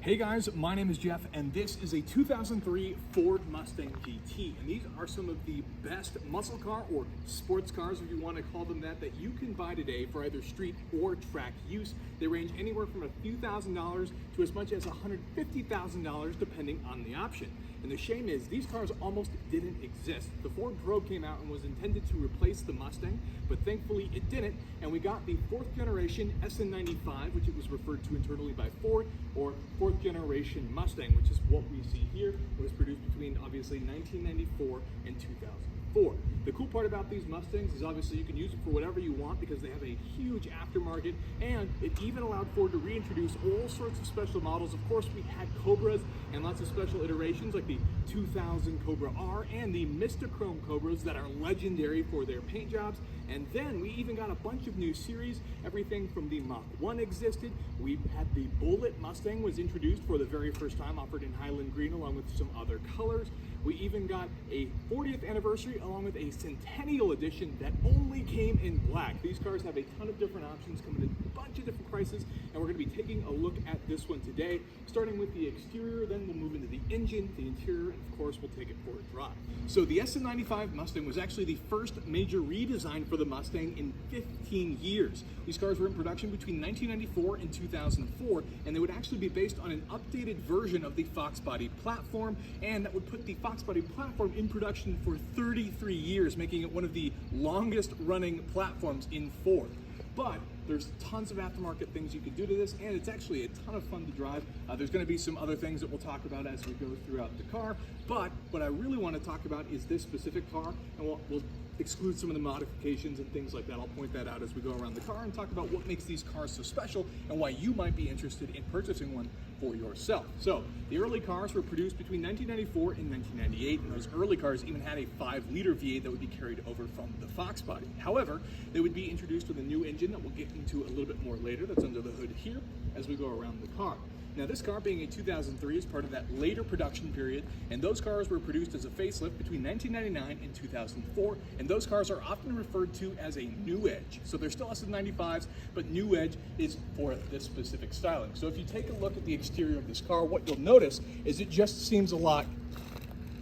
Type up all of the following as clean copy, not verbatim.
Hey guys, my name is Jeff and this is a 2003 Ford Mustang GT, and these are some of the best muscle car or sports cars, if you want to call them that you can buy today for either street or track use. They range anywhere from a few $1,000s to as much as $150,000 depending on the option. And the shame is these cars almost didn't exist. The Ford Probe came out and was intended to replace the Mustang, but thankfully it didn't, and we got the 4th generation SN-95, which it was referred to internally by Ford, or 4th generation Mustang, which is what we see here. It was produced between obviously 1994 and 2004. The cool part about these Mustangs is obviously you can use them for whatever you want because they have a huge aftermarket, and it even allowed Ford to reintroduce all sorts of special models. Of course, we had Cobras and lots of special iterations like the 2000 Cobra R and the mystichrome Cobras that are legendary for their paint jobs. And then we even got a bunch of new series. Everything from the Mach 1 existed. We had the Bullitt Mustang was introduced for the very first time, offered in Highland Green along with some other colors. We even got a 40th anniversary along with a Centennial edition that only came in black. These cars have a ton of different options, coming in a bunch of different prices, and we're going to be taking a look at this one today, starting with the exterior, then we'll move into the engine, the interior, and of course we'll take it for a drive. So the SN-95 Mustang was actually the first major redesign for the Mustang in 15 years. These cars were in production between 1994 and 2004, and they would actually be based on an updated version of the Fox body platform, and that would put the Fox body platform in production for 33 years, making it one of the longest running platforms in Ford. But there's tons of aftermarket things you can do to this, and it's actually a ton of fun to drive. There's going to be some other things that we'll talk about as we go throughout the car, but what I really want to talk about is this specific car, and we'll exclude some of the modifications and things like that. I'll point that out as we go around the car and talk about what makes these cars so special and why you might be interested in purchasing one for yourself. So the early cars were produced between 1994 and 1998, and those early cars even had a 5-liter V8 that would be carried over from the Fox body. However, they would be introduced with a new engine that we'll get into a little bit more later that's under the hood here as we go around the car. Now this car being a 2003 is part of that later production period, and those cars were produced as a facelift between 1999 and 2004, and those cars are often referred to as a new edge. So they're still SN-95s, but new edge is for this specific styling. So if you take a look at the exterior of this car, what you'll notice is it just seems a lot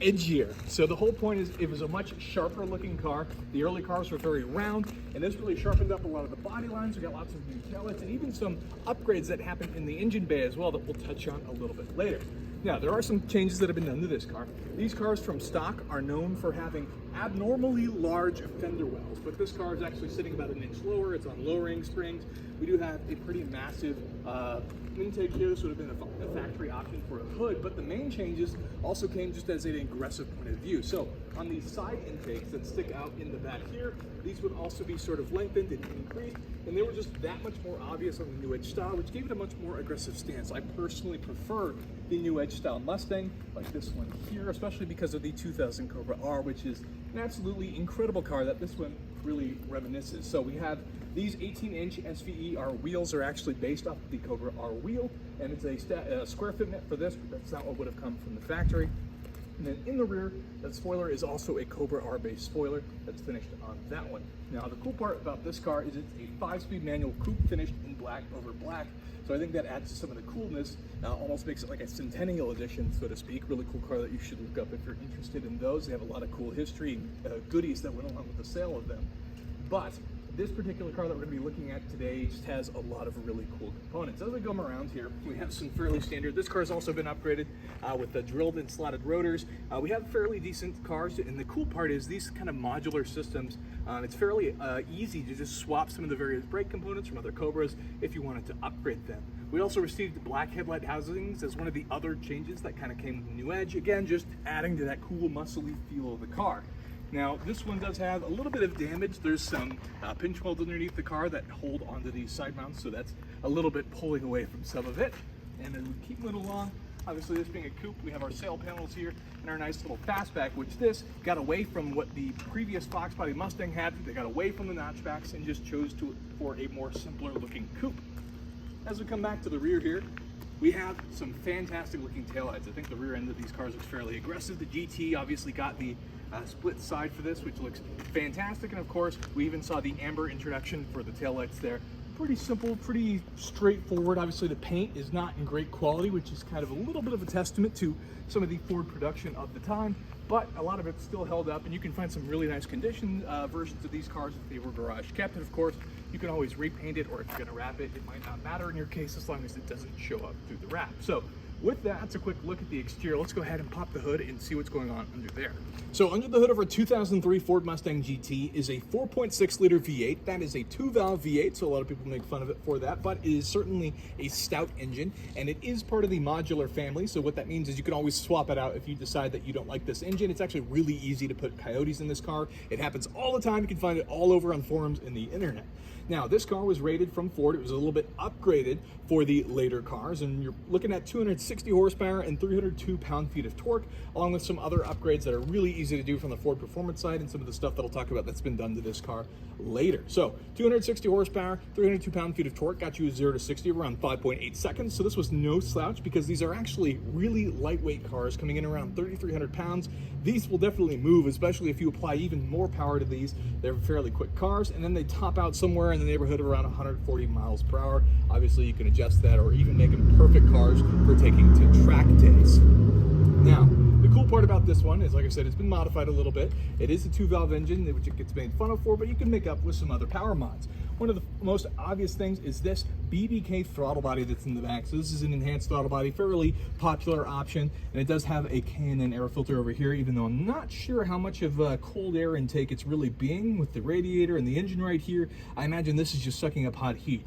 edgier. So the whole point is it was a much sharper looking car. The early cars were very round, and this really sharpened up a lot of the body lines. We got lots of new taillights and even some upgrades that happened in the engine bay as well that we'll touch on a little bit later. Now, there are some changes that have been done to this car. These cars from stock are known for having abnormally large fender wells, but this car is actually sitting about an inch lower. It's on lowering springs. We do have a pretty massive intake here. This would have been a factory option for a hood, but the main changes also came just as an aggressive point of view. So on these side intakes that stick out in the back here, these would also be sort of lengthened and increased, and they were just that much more obvious on the new edge style, which gave it a much more aggressive stance. I personally prefer the new edge style Mustang, like this one here, especially because of the 2000 Cobra R, which is an absolutely incredible car that this one really reminisces. So we have these 18-inch SVER wheels are actually based off the Cobra R wheel, and it's a square fit net for this, but that's not what would have come from the factory. And then in the rear, that spoiler is also a Cobra R based spoiler that's finished on that one. Now the cool part about this car is it's a 5-speed manual coupe finished in black over black. So I think that adds to some of the coolness, almost makes it like a Centennial edition, so to speak. Really cool car that you should look up if you're interested in those. They have a lot of cool history goodies that went along with the sale of them. But this particular car that we're going to be looking at today just has a lot of really cool components. As we come around here, we have some fairly standard. This car's also been upgraded with the drilled and slotted rotors. We have fairly decent cars, and the cool part is these kind of modular systems. It's fairly easy to just swap some of the various brake components from other Cobras if you wanted to upgrade them. We also received black headlight housings as one of the other changes that kind of came with the new edge. Again, just adding to that cool muscly feel of the car. Now, this one does have a little bit of damage. There's some pinch welds underneath the car that hold onto these side mounts, so that's a little bit pulling away from some of it. And then we keep moving along. Obviously, this being a coupe, we have our sail panels here and our nice little fastback, which this got away from what the previous Fox body Mustang had. They got away from the notchbacks and just chose for a more simpler looking coupe. As we come back to the rear here, we have some fantastic looking taillights. I think the rear end of these cars looks fairly aggressive. The GT obviously got the split side for this, which looks fantastic. And of course, we even saw the amber introduction for the taillights there. pretty simple, pretty straightforward. Obviously the paint is not in great quality, which is kind of a little bit of a testament to some of the Ford production of the time, but a lot of it's still held up, and you can find some really nice condition versions of these cars if they were garage kept. And of course, you can always repaint it, or if you're gonna wrap it, it might not matter in your case as long as it doesn't show up through the wrap. So with that, that's a quick look at the exterior. Let's go ahead and pop the hood and see what's going on under there. So under the hood of our 2003 Ford Mustang GT is a 4.6 liter V8. That is a 2-valve V8, so a lot of people make fun of it for that, but it is certainly a stout engine, and it is part of the modular family. So what that means is you can always swap it out if you decide that you don't like this engine. It's actually really easy to put coyotes in this car. It happens all the time. You can find it all over on forums and the internet. Now, this car was rated from Ford. It was a little bit upgraded for the later cars, and you're looking at 260 horsepower and 302 pound-feet of torque, along with some other upgrades that are really easy to do from the Ford performance side and some of the stuff that I'll talk about that's been done to this car later. So 260 horsepower, 302 pound-feet of torque got you 0 to 60 around 5.8 seconds. So this was no slouch, because these are actually really lightweight cars coming in around 3,300 pounds. These will definitely move, especially if you apply even more power to these. They're fairly quick cars, and then they top out somewhere in the neighborhood of around 140 miles per hour. Obviously, you can adjust that or even make them perfect cars for taking to track days. Now, the cool part about this one is, like I said, it's been modified a little bit. It is a 2-valve engine, which it gets made fun of for, but you can make up with some other power mods. One of the most obvious things is this BBK throttle body that's in the back. So this is an enhanced throttle body, fairly popular option, and it does have a K&N air filter over here, even though I'm not sure how much of a cold air intake it's really being with the radiator and the engine right here. I imagine this is just sucking up hot heat.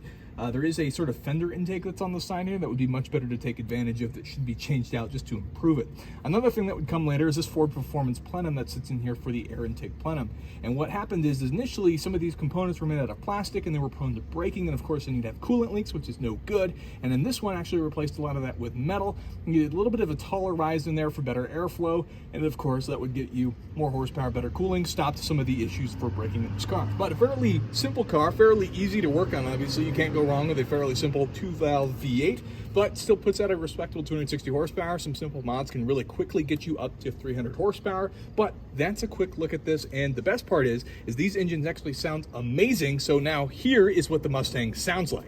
There is a sort of fender intake that's on the side here that would be much better to take advantage of, that should be changed out just to improve it. Another thing that would come later is this Ford Performance plenum that sits in here for the air intake plenum. And what happened is initially some of these components were made out of plastic and they were prone to breaking, and of course then you'd have coolant leaks, which is no good. And then this one actually replaced a lot of that with metal. You get a little bit of a taller rise in there for better airflow, and of course that would get you more horsepower, better cooling, stopped some of the issues for braking in this car. But a fairly simple car, fairly easy to work on. Obviously you can't go wrong with a fairly simple 2-valve V8, but still puts out a respectable 260 horsepower. Some simple mods can really quickly get you up to 300 horsepower, but that's a quick look at this. And the best part is these engines actually sound amazing. So now here is what the Mustang sounds like.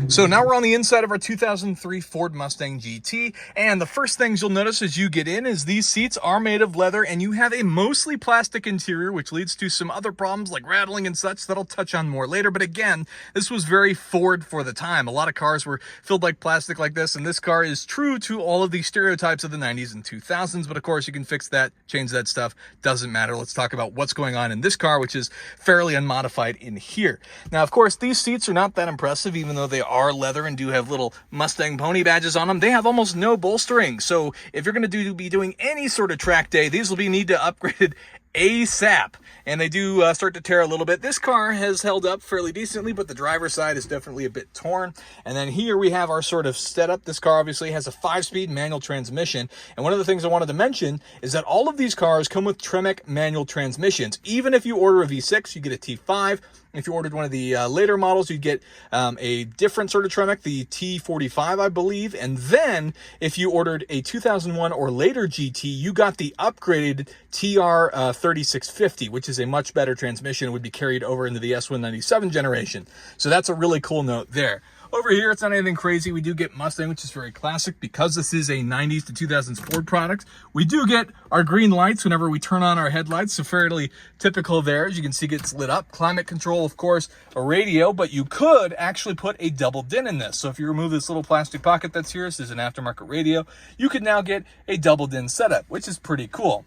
So now we're on the inside of our 2003 Ford Mustang GT, and the first things you'll notice as you get in is these seats are made of leather, and you have a mostly plastic interior, which leads to some other problems like rattling and such that I'll touch on more later. But again, this was very Ford for the time. A lot of cars were filled like plastic like this, and this car is true to all of the stereotypes of the 90s and 2000s. But of course, you can fix that, change that stuff, doesn't matter. Let's talk about what's going on in this car, which is fairly unmodified in here. Now, of course, these seats are not that impressive, even though they are leather and do have little Mustang pony badges on them. They have almost no bolstering. So if you're going to be doing any sort of track day, these will be need to upgrade ASAP, and they do start to tear a little bit. This car has held up fairly decently, but the driver's side is definitely a bit torn. And then here we have our sort of setup. This car obviously has a 5-speed manual transmission, and one of the things I wanted to mention is that all of these cars come with Tremec manual transmissions. Even if you order a V6, you get a T5. If you ordered one of the later models, you'd get a different sort of Tremec, the T45, I believe. And then if you ordered a 2001 or later GT, you got the upgraded TR3650, which is a much better transmission. It would be carried over into the S197 generation. So that's a really cool note there. Over here, it's not anything crazy. We do get Mustang, which is very classic because this is a 90s to 2000s Ford product. We do get our green lights whenever we turn on our headlights, so fairly typical there. As you can see, it gets lit up. Climate control, of course, a radio, but you could actually put a double din in this. So if you remove this little plastic pocket that's here, this is an aftermarket radio, you could now get a double din setup, which is pretty cool.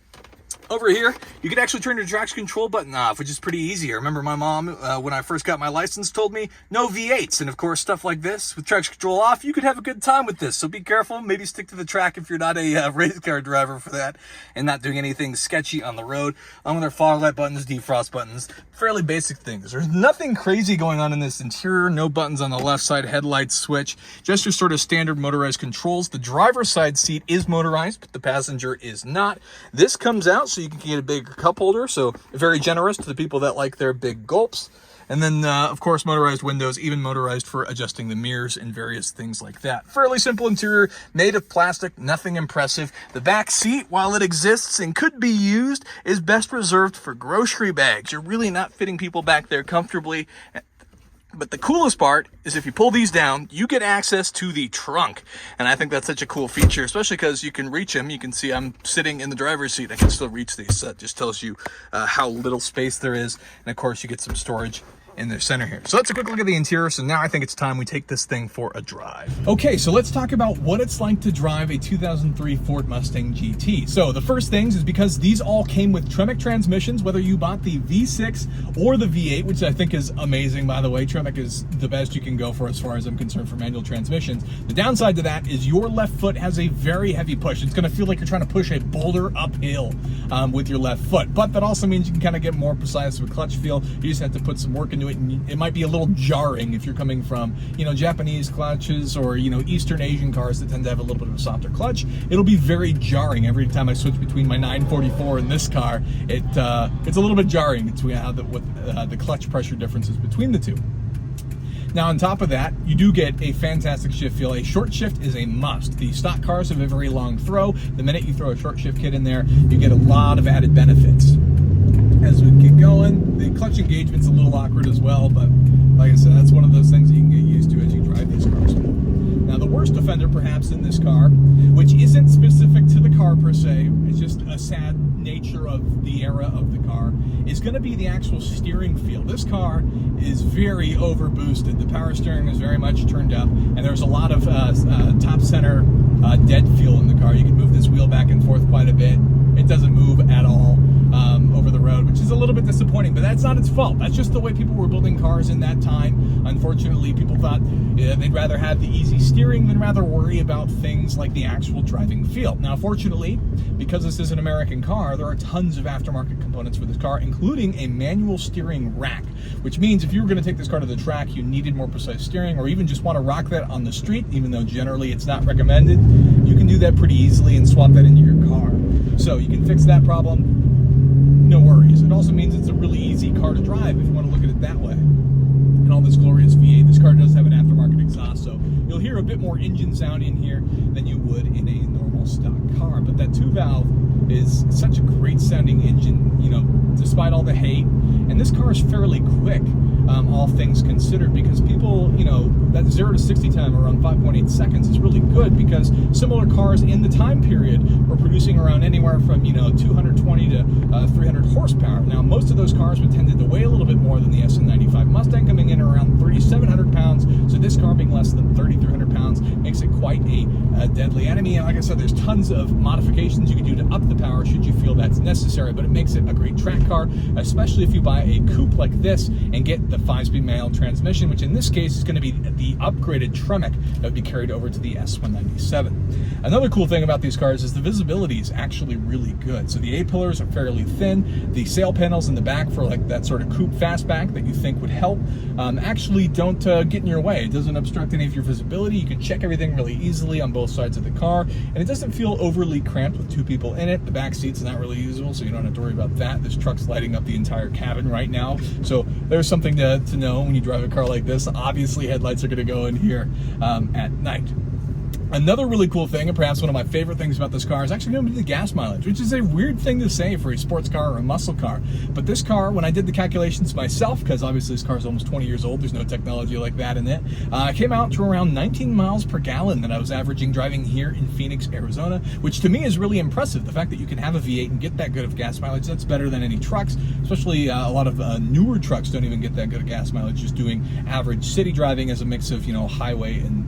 Over here, you can actually turn your traction control button off, which is pretty easy. I remember my mom, when I first got my license, told me no V8s. And of course, stuff like this, with traction control off, you could have a good time with this. So be careful. Maybe stick to the track if you're not a race car driver for that, and not doing anything sketchy on the road. Along with their fog light buttons, defrost buttons, fairly basic things. There's nothing crazy going on in this interior. No buttons on the left side, headlight switch, just your sort of standard motorized controls. The driver's side seat is motorized, but the passenger is not. This comes out so you can get a big cup holder, so very generous to the people that like their big gulps. And then, of course, motorized windows, even motorized for adjusting the mirrors and various things like that. Fairly simple interior, made of plastic, nothing impressive. The back seat, while it exists and could be used, is best reserved for grocery bags. You're really not fitting people back there comfortably. But the coolest part is if you pull these down, you get access to the trunk. And I think that's such a cool feature, especially because you can reach them. You can see I'm sitting in the driver's seat. I can still reach these. So that just tells you how little space there is. And of course, you get some storage in the center here. So that's a quick look at the interior. So now I think it's time we take this thing for a drive. Okay, so let's talk about what it's like to drive a 2003 Ford Mustang GT. So the first things is because these all came with Tremec transmissions, whether you bought the V6 or the V8, which I think is amazing, by the way. Tremec is the best you can go for as far as I'm concerned for manual transmissions. The downside to that is your left foot has a very heavy push. It's gonna feel like you're trying to push a boulder uphill with your left foot. But that also means you can kind of get more precise with clutch feel. You just have to put some work into it, and it might be a little jarring if you're coming from, Japanese clutches or, Eastern Asian cars that tend to have a little bit of a softer clutch. It'll be very jarring every time I switch between my 944 and this car. It's a little bit jarring between how the clutch pressure differences between the two. Now, on top of that, you do get a fantastic shift feel. A short shift is a must. The stock cars have a very long throw. The minute you throw a short shift kit in there, you get a lot of added benefits. As we get going, the clutch engagement's a little awkward as well, but like I said, that's one of those things that you can get used to as you drive these cars. Now, the worst offender perhaps in this car, which isn't specific to the car per se, it's just a sad nature of the era of the car, is going to be the actual steering feel. This car is very over boosted. The power steering is very much turned up, and there's a lot of top center dead feel in the car. You can move this wheel back and forth quite a bit. It doesn't move at all over the road, which is a little bit disappointing, but that's not its fault. That's just the way people were building cars in that time. Unfortunately, people thought they'd rather have the easy steering than rather worry about things like the actual driving feel. Now, fortunately, because this is an American car, there are tons of aftermarket components for this car, including a manual steering rack, which means if you were going to take this car to the track, you needed more precise steering, or even just want to rock that on the street, even though generally it's not recommended, you can do that pretty easily and swap that into your car. So you can fix that problem, no worries. It also means it's a really easy car to drive if you want to look at it that way. And all this glorious V8, this car does have an aftermarket exhaust, so you'll hear a bit more engine sound in here than you would in a normal stock car. But that 2-valve is such a great sounding engine, despite all the hate. And this car is fairly quick, all things considered, because people, that 0 to 60 time around 5.8 seconds is really good, because similar cars in the time period were producing around anywhere from, 220 to 300 horsepower. Now, most of those cars were tended to weigh a little bit more than the SN-95 Mustang, coming in around 3,700 pounds. So this car being less than 3,300 pounds makes it quite a deadly enemy. And like I said, there's tons of modifications you can do to up the power should you feel that's necessary, but it makes it a great track car, especially if you buy a coupe like this and get the 5-speed manual transmission, which in this case is going to be the upgraded Tremec that would be carried over to the S197. Another cool thing about these cars is the visibility is actually really good. So the A-pillars are fairly thin. The sail panels in the back for like that sort of coupe fastback that you think would help actually don't get in your way. It doesn't obstruct any of your visibility. You can check everything really easily on both sides of the car, and it doesn't feel overly cramped with 2 people in it. The back seat's not really usable, so you don't have to worry about that. This truck's lighting up the entire cabin right now, so there's something to know when you drive a car like this. Obviously, headlights are going to go in here at night. Another really cool thing, and perhaps one of my favorite things about this car, is actually going to be the gas mileage, which is a weird thing to say for a sports car or a muscle car. But this car, when I did the calculations myself, because obviously this car is almost 20 years old, there's no technology like that in it, came out to around 19 miles per gallon that I was averaging driving here in Phoenix, Arizona, which to me is really impressive. The fact that you can have a V8 and get that good of gas mileage, that's better than any trucks, especially a lot of newer trucks don't even get that good of gas mileage, just doing average city driving as a mix of, highway and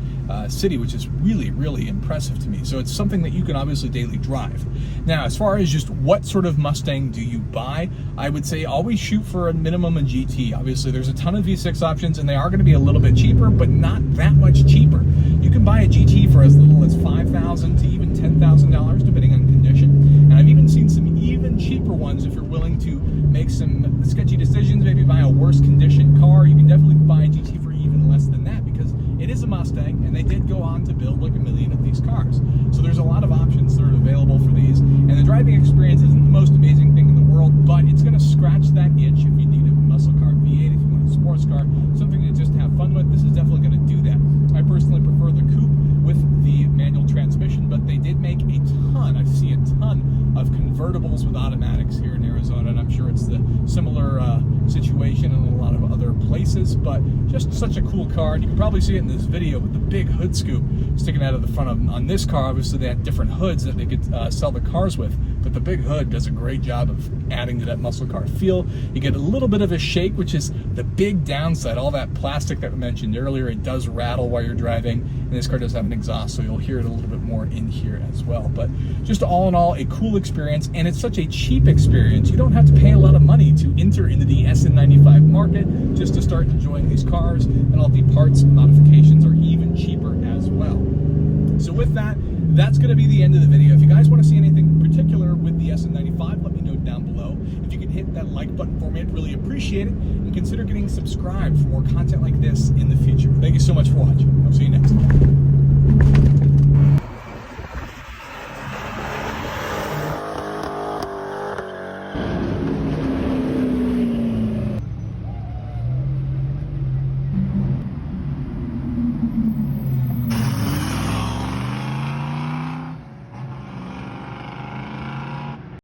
city, which is really impressive to me. So it's something that you can obviously daily drive. Now, as far as just what sort of Mustang do you buy, I would say always shoot for a minimum a GT. Obviously, there's a ton of V6 options, and they are going to be a little bit cheaper, but not that much cheaper. You can buy a GT for as little as $5,000 to even $10,000, depending on condition. And I've even seen some even cheaper ones if you're willing to make some sketchy decisions, maybe buy a worse condition car. You can definitely buy a GT for even less than that, because it is a Mustang, and they did go on to build like 1 million of these cars. So there's a lot of options that are available for these, and the driving experience isn't the most amazing thing in the world, but it's going to scratch that itch if you need a muscle car V8, if you want a sports situation and a lot of other places, but just such a cool car. And you can probably see it in this video with the big hood scoop sticking out of the front of on this car. Obviously they had different hoods that they could sell the cars with, but the big hood does a great job of adding to that muscle car feel. You get a little bit of a shake, which is the big downside. All that plastic that we mentioned earlier, it does rattle while you're driving, and this car does have an exhaust, so you'll hear it a little bit more in here as well. But just all in all, a cool experience, and it's such a cheap experience. You don't have to pay a lot of money to enter into the SN-95 market just to start enjoying these cars, and all the parts and modifications are even cheaper as well. So with that, that's going to be the end of the video. If you guys want to see anything particular with the SN-95, let me know down below. If you could hit that like button for me, I'd really appreciate it, and consider getting subscribed for more content like this in the future. Thank you so much for watching. I'll see you next time.